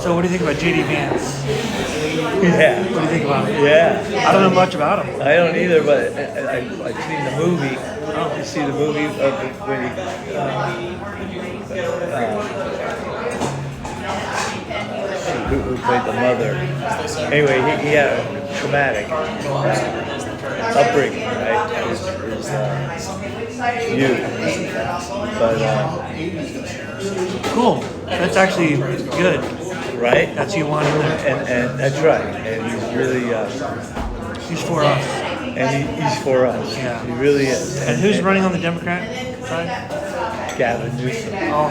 So what do you think about J.D. Vance? Yeah. What do you think about him? Yeah. I don't know much about him. I don't either, but I've seen the movie. You see the movie of when he who played the mother. Anyway, he had a traumatic upbringing, right? His youth. But Cool. That's actually good. right? That's who you want in there. And that's right. And he's really He's for us. he's for us. Yeah. He really is. And who's running on the Democrat side? Gavin Newsom. Oh,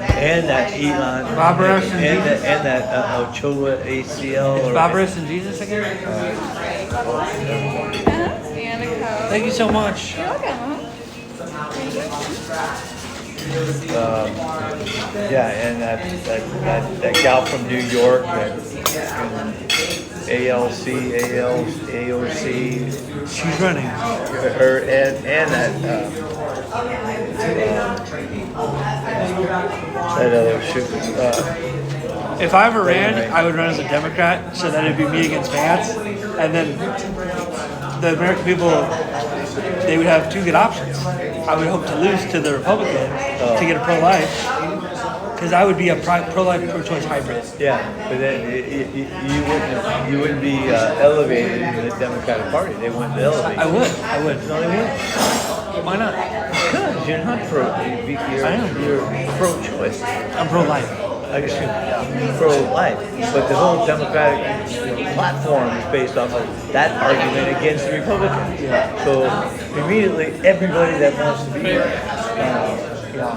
And that Elon. Bob Ross and and that Ochoa ACL. is Bob Ross and Jesus again? Thank you so much. You're welcome. Yeah, and that gal from New York, that AOC, She's running. her and that other shoot. If I ever ran, I would run as a Democrat so that it'd be me against Vance. And then the American people, they would have two good options. I would hope to lose to the Republican to get a pro-life. Because I would be a pro-life, pro-choice hybrid. Yeah, but then you wouldn't be elevated in the Democratic Party. They wouldn't elevate. I would. No, they wouldn't. Why not? Because you're not you're pro-choice. I'm pro-life. I guess you're pro-life, but the whole Democratic platform is based off of that argument against the Republicans. Yeah. So immediately, everybody that wants to be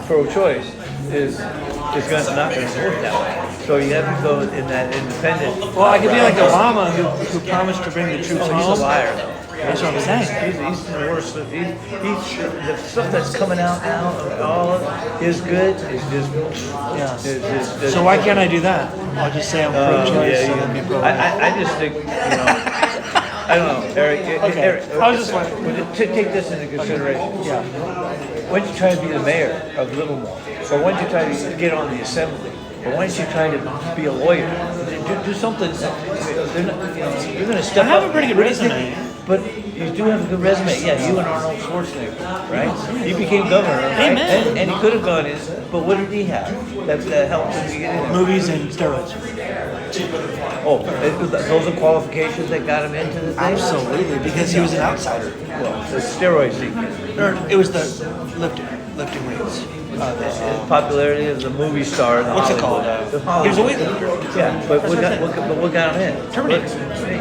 pro-choice is not going to work that way. So you have to go in that independent. Well, I could be like Obama, who promised to bring the troops home. He's a liar, though. That's what I'm saying. He's the worst. The stuff that's coming out now, all is good. It's just. So why can't I do that? I'll just say I'm pro-choice and then be pro-life. I just think, I don't know, Eric. Okay. Eric, I was just wondering. take this into consideration. Yeah. Why don't you try to be the mayor of Livermore? Or why don't you try to get on the assembly? Or why don't you try to be a lawyer? Do something. You're going to step up. I have a pretty good resume. But you do have a good resume. Yeah, you and Arnold Schwarzenegger, right? You became governor, right? Amen. And he could have gone in, but what did he have that helped him to get in there? Movies and steroids. Oh, those are qualifications that got him into the thing? Absolutely, because he was an outsider. Well, the steroids he get. Or it was the lifting weights. The popularity of the movie star. In What's it Hollywood. called? The He Hollywood. was a weightlifter. Yeah, but what got him in? Terminator.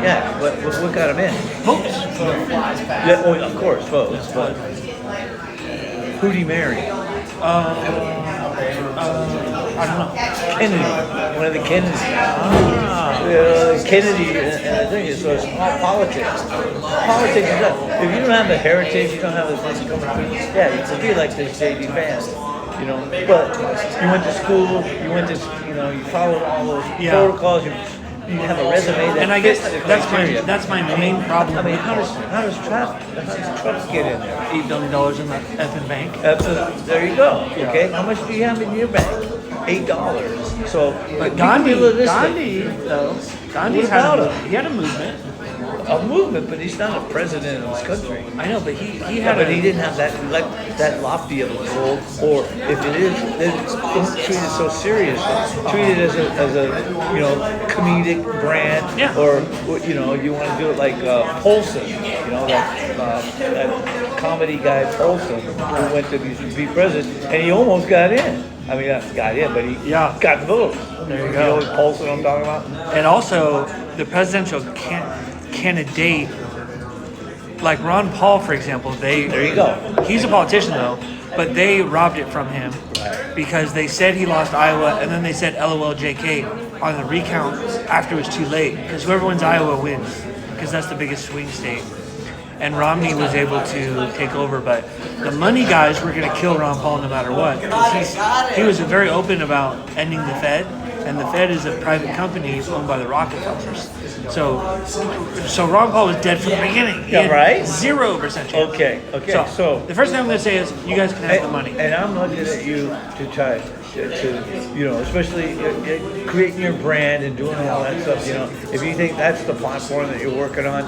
Yeah, what got him in? Hopes. Yeah, oh, of course, folks. But who'd he marry? I don't know. Kennedy, one of the Kennedys. Kennedy, and I think it's all politics. Politics is that. If you don't have a heritage, you don't have a thing coming through. Yeah, you could be like this J.D. Vance, But you went to school, you followed all those protocols. You have a resume that And I guess fits the that's criteria. that's my main problem. I mean, how does Trump get in there? $8 billion in the effing bank. There you go. Okay, how much do you have in your bank? $8. So, But Gandhi Gandhi had a movement. a movement, but he's not a president of this country. I know, but he Yeah, had but he didn't have that lofty of a goal, or if it is, then don't treat it so seriously. Treat it as a comedic brand, Yeah. or you want to do it like Polson, that comedy guy Polson who went to be president, and he almost got in. I mean, not got in, but he got votes. There you You know go. what Polson I'm talking about? And also, the presidential candidate, like Ron Paul, for example, There you go. he's a politician though, but they robbed it from him because they said he lost Iowa, and then they said LOL JK on the recount after it was too late, because whoever wins Iowa wins, because that's the biggest swing state. And Romney was able to take over, but the money guys were going to kill Ron Paul no matter what. 'Cause he was very open about ending the Fed, and the Fed is a private company owned by the Rockefellers. So Ron Paul was dead from the beginning. He Yeah, had right? 0% chance. Okay. So the first thing I'm going to say is you guys can have the money. And I'm looking at you to try to especially creating your brand and doing all that stuff. If you think that's the platform that you're working on,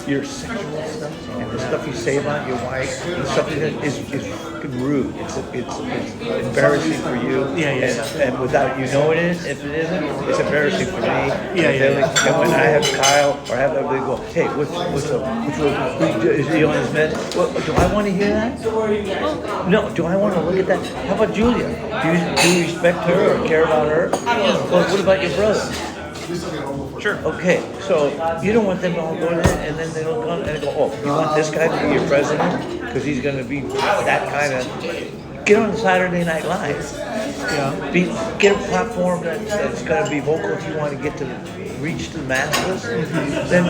your sexual stuff and the stuff you say about your wife, the stuff is fucking rude. It's embarrassing for you. And without you knowing it, if it isn't, it's embarrassing for me. And when I have Kyle or have everybody go, hey, what's up? Is he on his meds? Do I want to hear that? No. Do I want to look at that? How about Julia? Do you respect her or care about her? Well, what about your brother? Sure. Okay, so you don't want them to all go there and then they'll come and go, oh, you want this guy to be your president? Because he's going to be that kind of... Get on Saturday Night Live. Yeah. Get a platform that's going to be vocal if you want to get to reach the masses. Then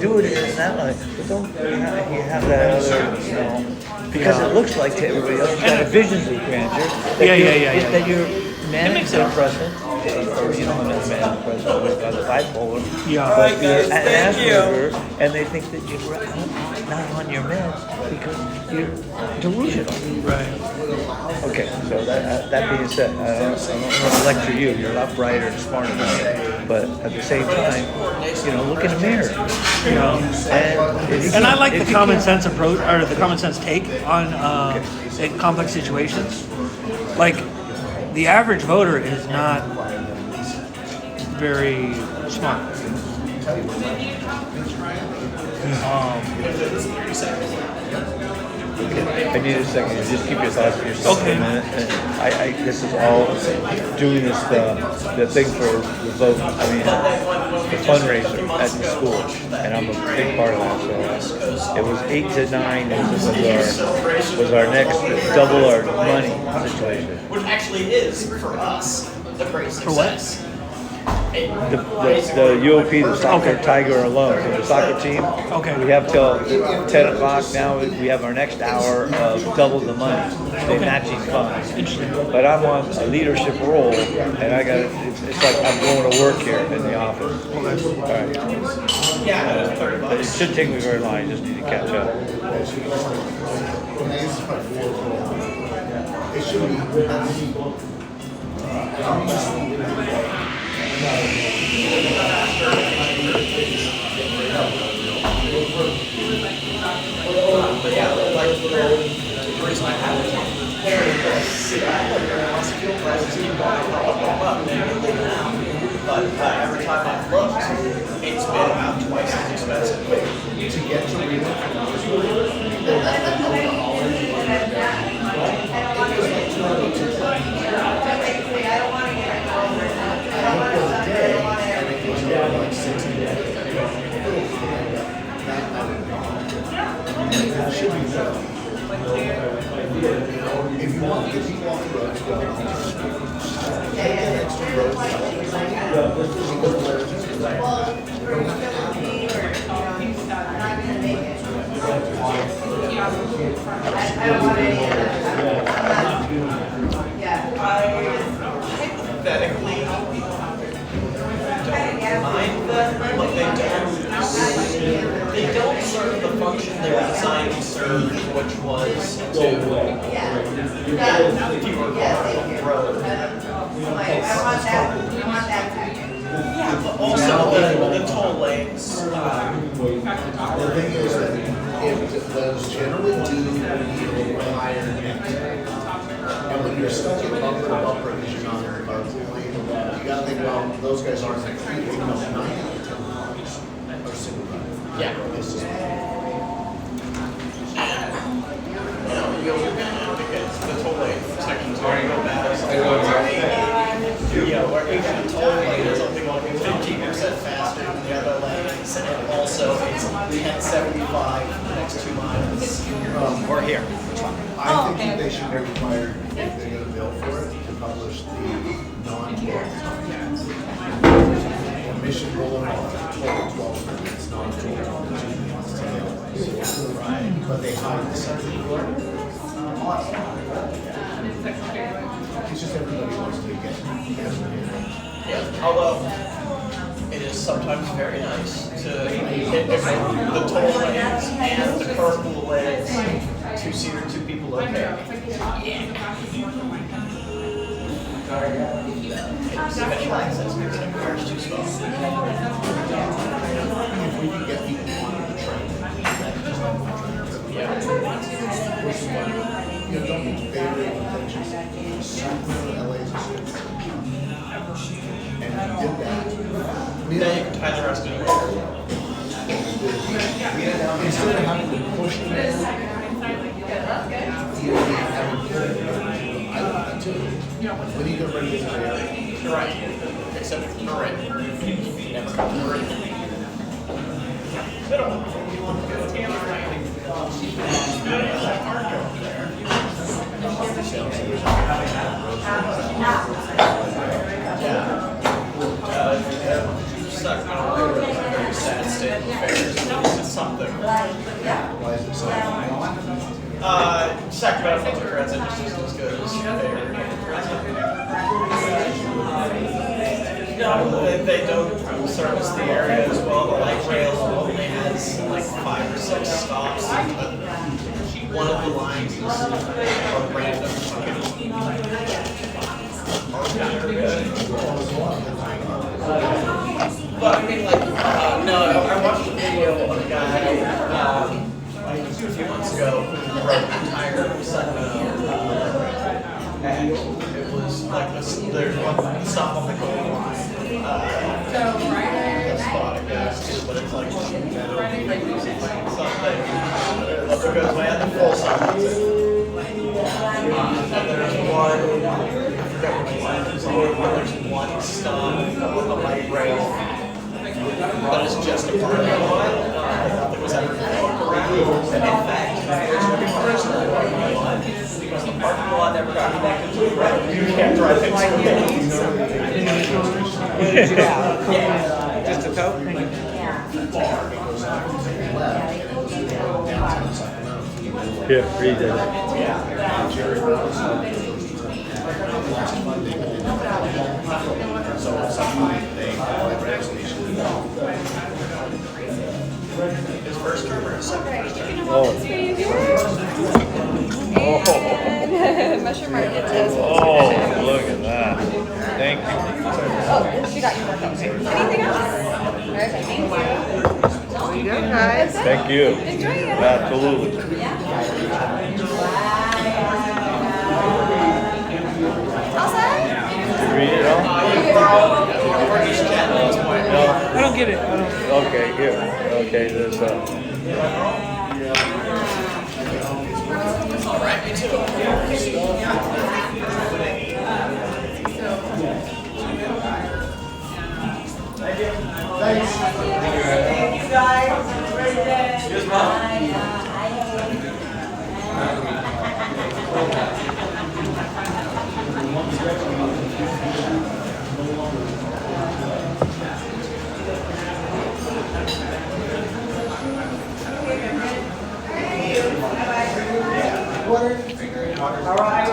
do it in that way. But don't you have that other, because it looks like to everybody else, you got a visions of grandeur. That you're man president, or I'm not a man president, we've got a bipolar. But you're an Asperger, and they think that you're not on your meds because you're delusional. Right. Okay, so that being said, I don't want to lecture you. You're a lot brighter and smarter than me. But at the same time, look in the mirror. And I like the common sense approach, or the common sense take on in complex situations. Like, the average voter is not very smart. I need a second. Just keep your thoughts to yourself for a minute. And this is all doing this the thing for the vote. I mean, the fundraiser at the school, and I'm a big part of that. So it was 8 to 9 was our next double our money situation. Which actually is for us the great success. For what? The UOP, the soccer Tiger alone, so the soccer team. Okay. We have till 10 o'clock now. We have our next hour of double the money. They matching funds. Interesting. But I'm on a leadership role, and I got it's like I'm going to work here in the office. All right. It shouldn't take me very long. I just need to catch up. It should But every time I've looked, it's been about twice as expensive. to get to Reno if you walk the road to go take that extra road Hypothetically, don't mind them, but they don't serve the function they were designed to serve, which was to get fewer cars on the road. Yeah, but also the toll lanes. The thing is that if those generally do higher net. And when you're stuck in bumper to bumper because you're not very lane, you gotta think, well, those guys aren't completely, 9 out of 10 cars are single rider. Yeah. It's just, Because the toll lane sections where you go back. Where each toll lane is something like 15% faster than the other lanes, and also it's 10.75 the next 2 miles. Or here. I think that they should be required, if they're gonna bill for it, to publish the non-toll times. Mission Boulevard, total 12 minutes, non-toll 2 minutes to go. But they hide the second floor. It's just everybody wants to get. Yeah, although it is sometimes very nice to hit the toll lanes and the carpool lanes, two-seater, two people okay. Special access makes it cars too small. If we can get people onto the train, that's just not much. Yeah. You know, don't be very contentious. LA's a super. And we did that. Then you can tie the rest in there. Instead of having to push them in, you having to I love that too. When you go ready to the area. You're right. Except for the red. Never got the red. Sacramento is a very sad state of affairs. It's something. Why is it so? Sacramento public transit just isn't as good as they don't service the area as well. The light rail only has like 5 or 6 stops. One of the lines is a random fucking. But I mean, like, no, I watched a video of a guy a few months ago who wrote an entire Sacramento, and it was like this. There's one stop on the Gold Line. That's thought it goes to, but it's like something. Because my other full stop is it. And there's one. I forget which line it's on. There's one stop on the light rail. That is just a parking lot that was ever built around. And in fact, there's no original parking lot because the parking lot never got connected to the road. You can't drive into it. Yeah. Just a tote? Here, read it. So at some point, they have a radio station. His first term or his second term? Oh. And Mushroom Market says. Oh, look at that. Thank you. Oh, she got you more cups. Anything else? Perfect. Thank you. There you go, guys. Thank you. Enjoy it. Absolutely. All set? Read it all? We're just chatting at this point. No. I don't get it. I don't. Okay, here. Okay, there's All right, me too. Thank you guys. Have a great day. Here's mom. All right.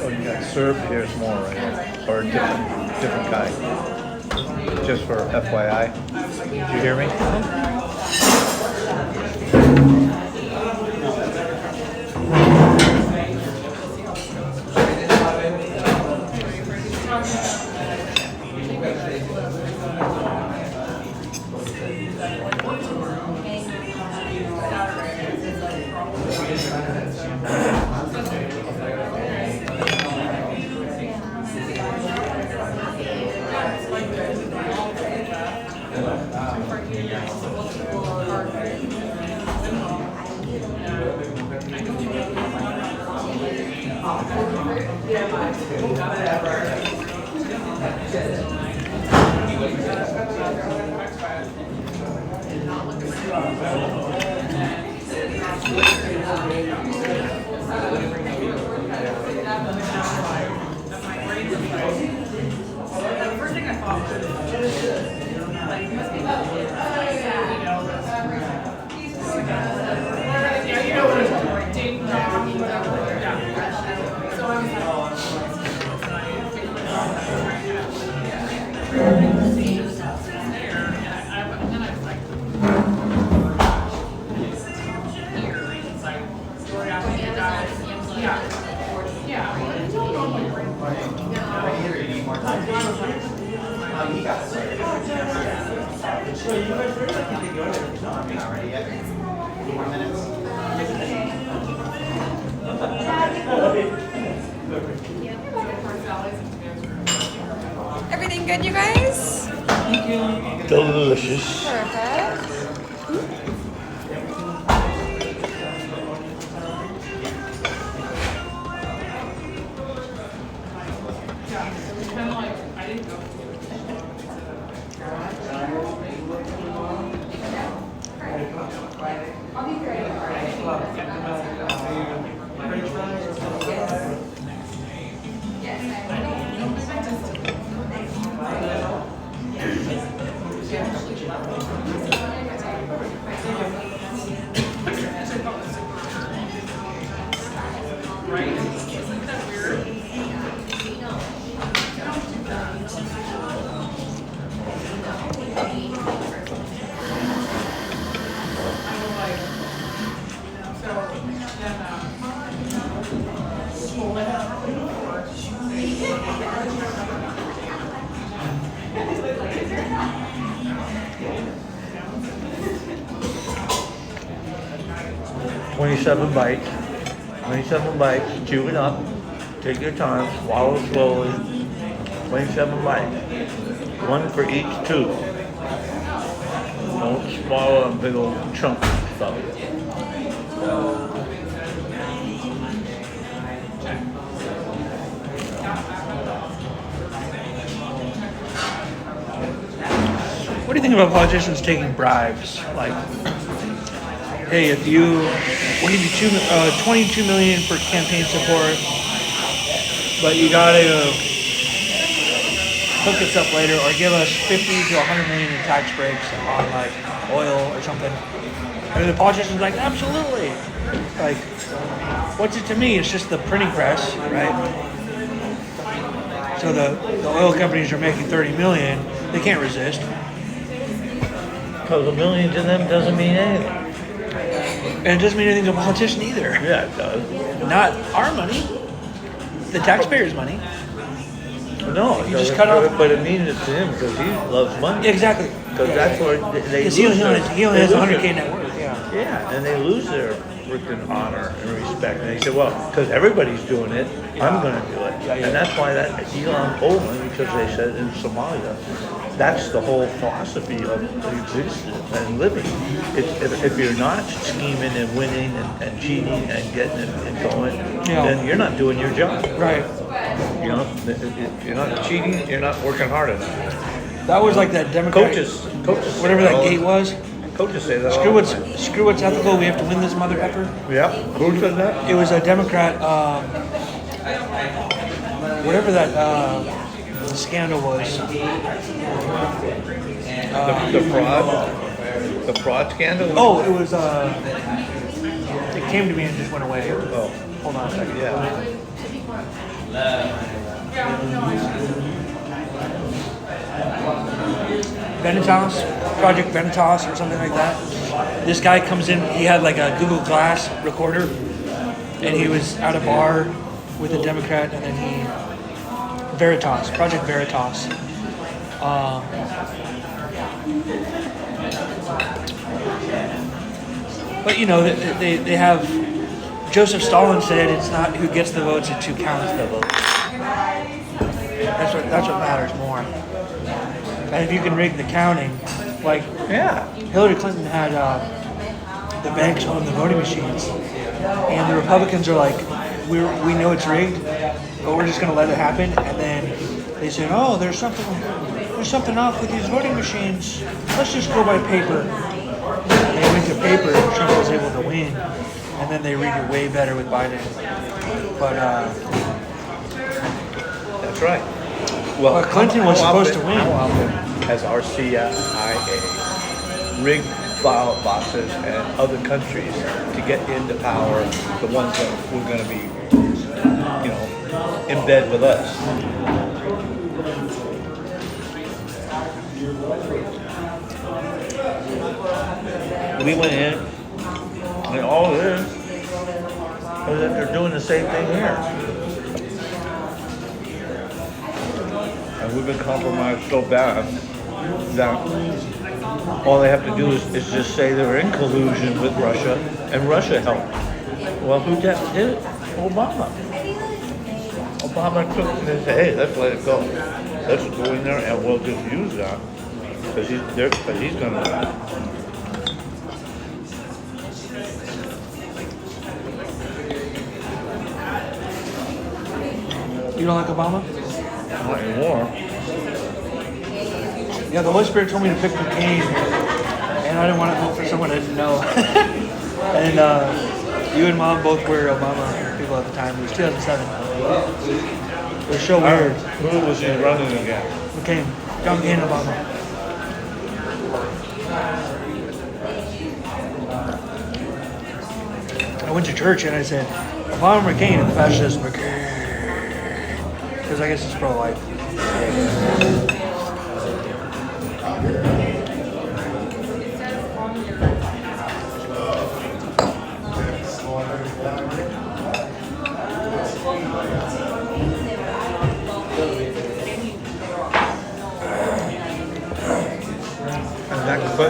oh, you got served, here's more, right? Or a different kind. Just for FYI. Did you hear me? Everything good, you guys? Delicious. Perfect. Twenty-seven bites. 27 bites. Chew it up. Take your time. Swallow slowly. 27 bites. One for each tooth. Don't swallow a big old chunk of stuff. What do you think about politicians taking bribes? Like, hey, if we'll give you 22 million for campaign support, but you gotta hook us up later, or give us 50 to 100 million in tax breaks on like oil or something. And the politician's like, absolutely. Like, what's it to me? It's just the printing press, right? So the oil companies are making 30 million. They can't resist. Because a million to them doesn't mean anything. And it doesn't mean anything to a politician either. Yeah, it does. Not our money. The taxpayers' money. No, You just cut off- but it means it to him because he loves money. Exactly. Because that's where they Because lose he only has they 100K lose their- net worth. Yeah. Yeah, and they lose their freaking honor and respect. And they say, well, because everybody's doing it, I'm going to do it. Yeah, yeah. And that's why that Elon Oman, because they said in Somalia, that's the whole philosophy of existence and living. If you're not scheming and winning and cheating and getting it and going, Yeah. then you're not doing your job. Right. You know, if you're not cheating, you're not working hard enough. That was like that Democrat. Coaches, Whatever that gate was. Coaches say that. Screw all the what's time. screw what's ethical. We have to win this mother effer. Yeah, who said that? It was a Democrat. Whatever that scandal was. The fraud scandal. Oh, it was. It came to me and just went away. Oh, Hold on a second. yeah. Venitas, Project Venitas or something like that. This guy comes in, he had like a Google Glass recorder, and he was at a bar with a Democrat, and then Veritas, Project Veritas. But you know, they have, Joseph Stalin said it's not who gets the votes, it's who counts the votes. That's what matters more. And if you can rig the counting, like Yeah. Hillary Clinton had the banks own the voting machines, and the Republicans are like, we know it's rigged, but we're just gonna let it happen. And then they said, oh, there's something off with these voting machines. Let's just go by paper. And they went to paper, and Trump was able to win. And then they rigged it way better with Biden. But That's right. Well, But Clinton was supposed to win. How often has our CIA rigged ballot boxes and other countries to get into power, the ones that were going to be, in bed with us? We went in, and all it is that they're doing the same thing here. And we've been compromised so bad that all they have to do is just say they were in collusion with Russia, and Russia helped. Well, who did it? Obama. Obama took it and said, hey, let's let it go. Let's go in there and we'll just use that. Because he's going to... you don't like Obama? Not anymore. Yeah, the Holy Spirit told me to pick McCain, and I didn't want to vote for someone I didn't know. And you and Mom both were Obama people at the time. It was 2007. It was so weird. Who was he running against? McCain, John McCain, Obama. I went to church and I said, Obama or McCain, and the pastor says, McCain. Because I guess it's pro-life.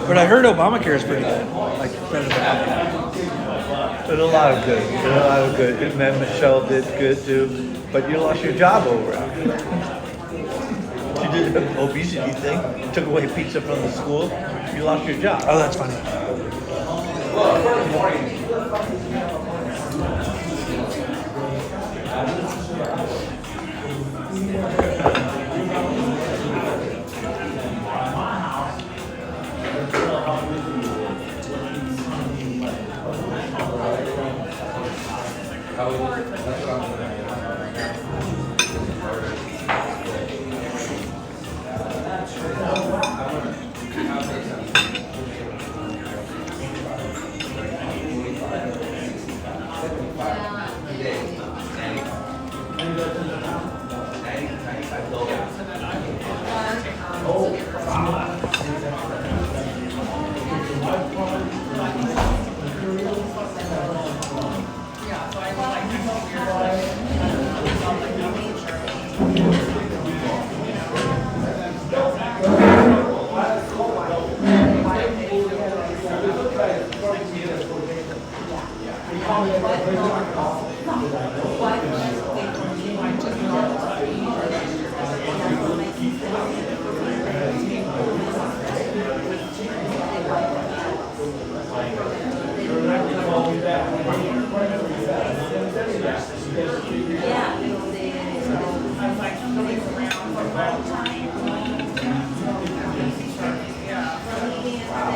But I heard Obamacare is pretty good. Like, better than Obama. There's a lot of good. There's a lot of good. And then Michelle did good too. But you lost your job over it. You did an obesity thing. You took away pizza from the school. You lost your job. Oh, that's funny.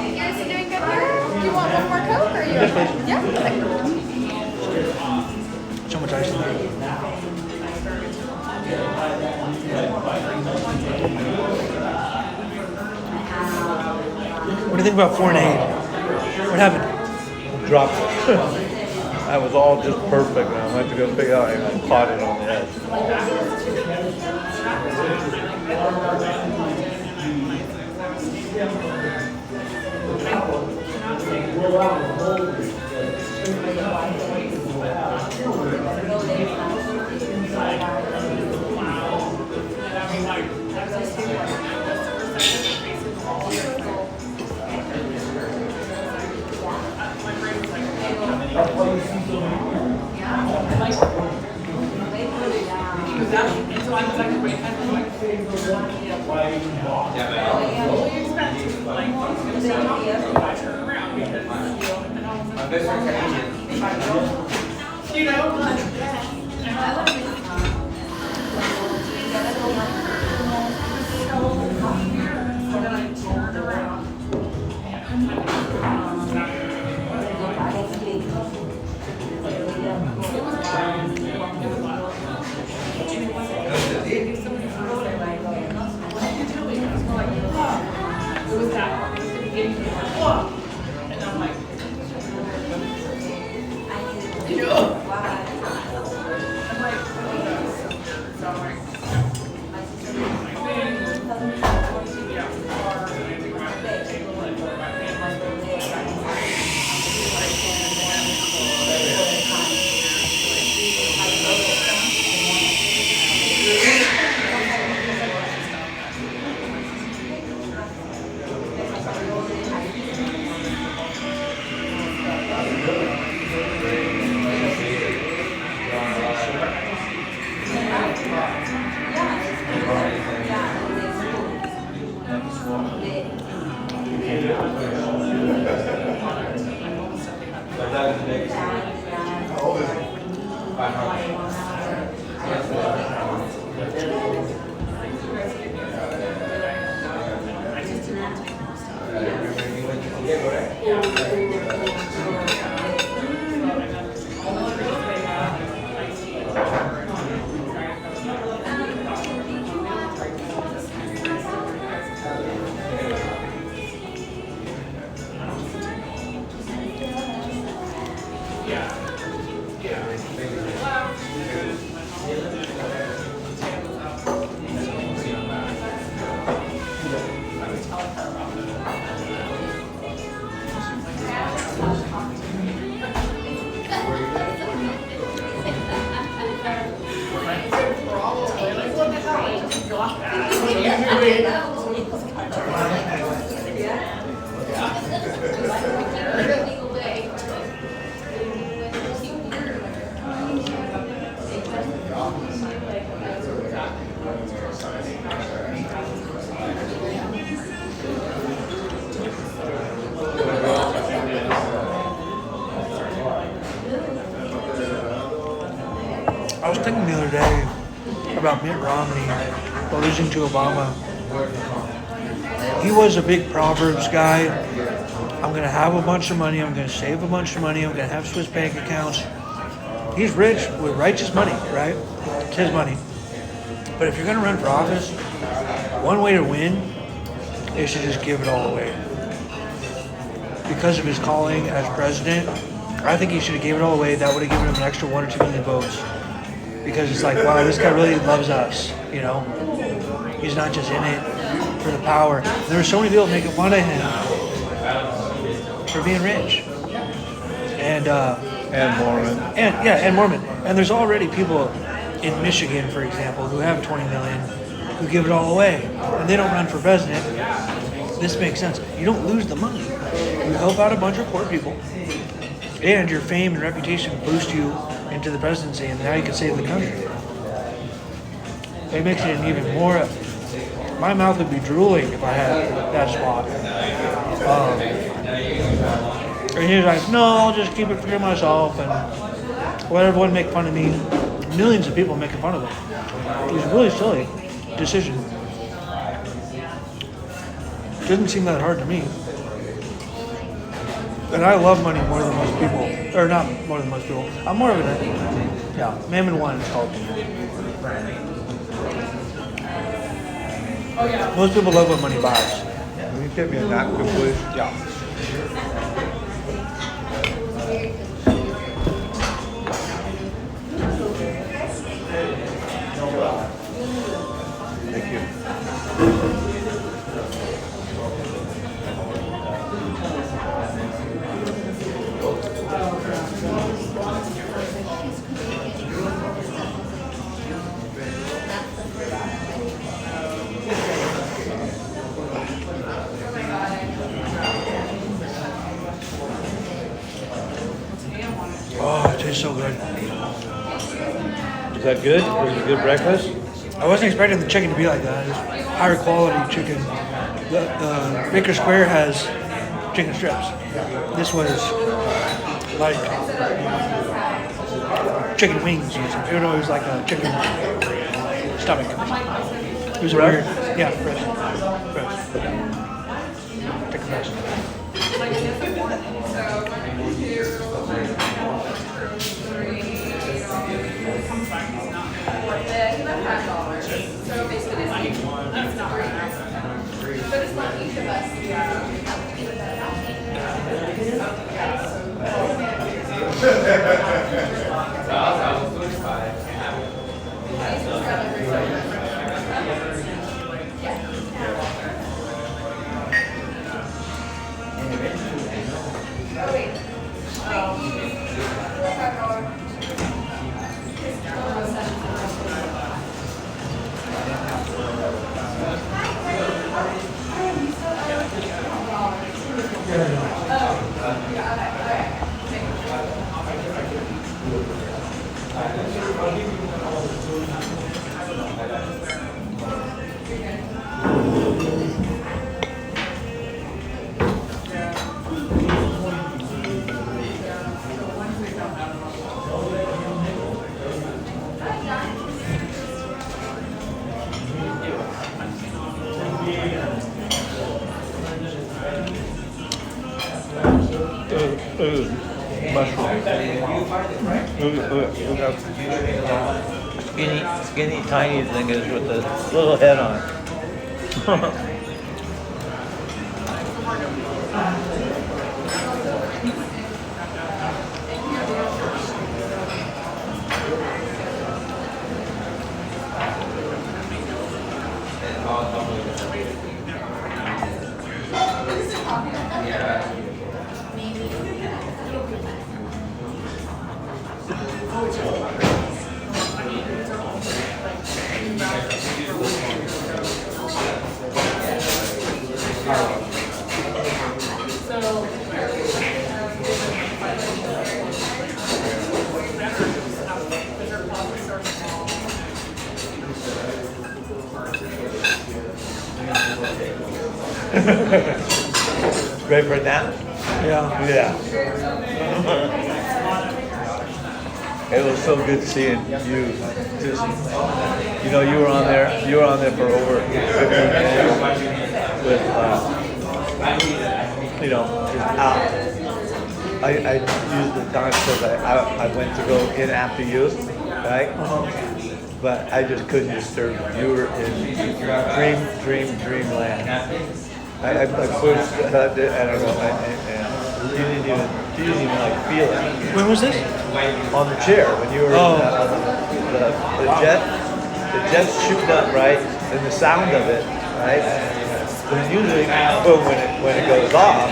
You guys are doing good here? Do you want one more Coke or you? Yeah. Okay. So much ice in there. What do you think about foreign aid? What happened? Dropped it. That was all just perfect. And I went to go pick it up and I caught it on the edge. You know? I was thinking the other day about Mitt Romney losing to Obama. He was a big Proverbs guy. I'm going to have a bunch of money. I'm going to save a bunch of money. I'm going to have Swiss bank accounts. He's rich with righteous money, right? It's his money. But if you're going to run for office, one way to win is to just give it all away. Because of his calling as president, I think he should have gave it all away. That would have given him an extra 1 or 2 million votes. Because it's like, wow, this guy really loves us, you know? He's not just in it for the power. There were so many people making fun of him for being rich. And Mormon. And Mormon. And there's already people in Michigan, for example, who have 20 million, who give it all away. And they don't run for president. This makes sense. You don't lose the money. You help out a bunch of poor people. And your fame and reputation boost you into the presidency, and now you can save the country. It makes it an even more. My mouth would be drooling if I had that spot. And he's like, no, I'll just keep it for myself, and let everyone make fun of me. Millions of people making fun of him. It was a really silly decision. Didn't seem that hard to me. And I love money more than most people. Or not more than most people. I'm more of an, Mammon 1 it's called. Most people love what money buys. Can you get me a napkin, please? Yeah. Thank you. Oh, it tastes so good. Is that good? Was it a good breakfast? I wasn't expecting the chicken to be like that. It's higher quality chicken. The Baker Square has chicken strips. This was like chicken wings or something. It was like a chicken stomach. It was Fresh? weird. Yeah, fresh. Chicken breast. So basically, it's not right now. But it's not each of us. Skinny, tiny thing is with the little head on it. Ready for a nap? Yeah. Yeah. It was so good seeing you. Just, you were on there. You were on there for over 15 minutes with, I used the time because I went to go in after you, right? But I just couldn't disturb you. You were in dreamland. I pushed, I don't know, you didn't even like feel it. When was this? On the chair, when you were on the jet's shooting up, right? And the sound of it, right? But usually, when it goes off,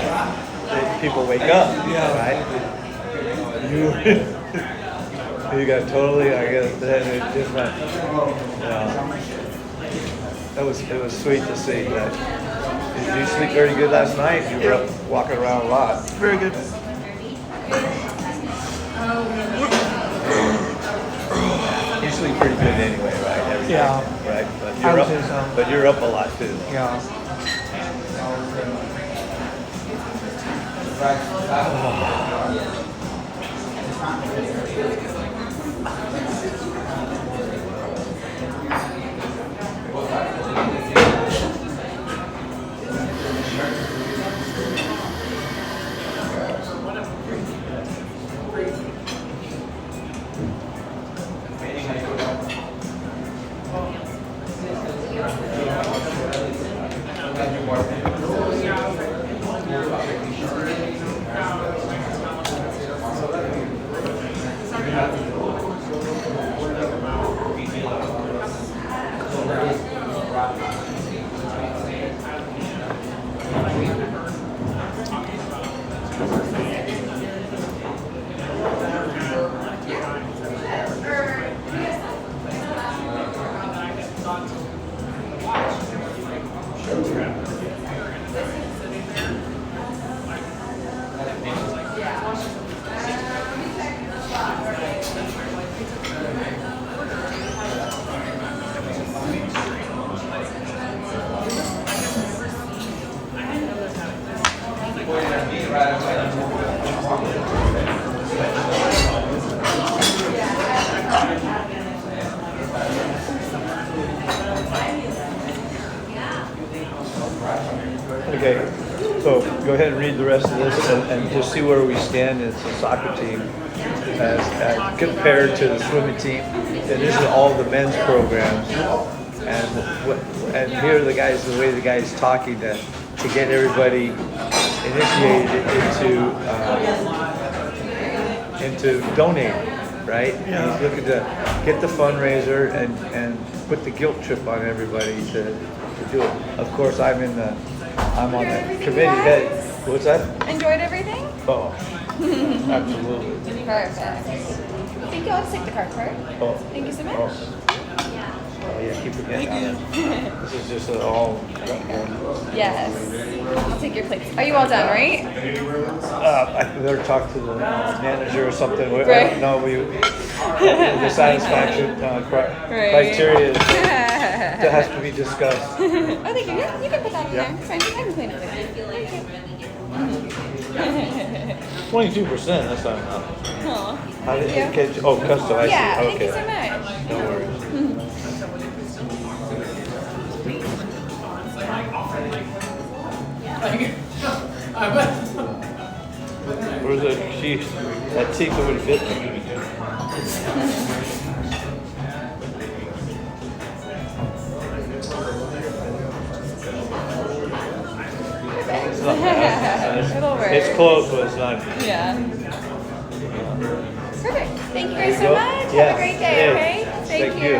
people wake up, right? You got totally, I guess, then it just went, it was sweet to see that. Did you sleep very good last night? You were up walking around a lot. Very good. You sleep pretty good anyway, right? Every Yeah. night, right? I would say so. But you're up a lot too. Yeah. read the rest of this and just see where we stand as a soccer team as compared to the swimming team. And this is all the men's programs. And here are the guys, the way the guys talking to get everybody initiated into donating, right? Yeah. He's looking to get the fundraiser and put the guilt trip on everybody to do it. Of course, I'm on the committee head. What's that? Enjoyed everything? Oh, absolutely. Perfect. Thank you. I'll just take the card for it. Oh, Thank you so much. oh yeah, keep forgetting on it. This is just all. Yes. I'll take your plates. Are you all done, right? I better talk to the manager or something. I Right. don't know. The satisfaction criteria that has to be discussed. Oh, thank you. Yeah, you can put that in there. It's fine. I can clean it later. Thank 22%. That's not enough. you. Aw. How did Thank it catch? Oh, custom. I see. Yeah, thank Okay. you so much. No worries. Where's that chief? That Tika would fit me. It's not bad. It'll work. It's close, but it's not. Yeah. Perfect. Thank you guys There you so go. much. Yeah. Have a great day, Yeah. okay? Thank Thank you. you.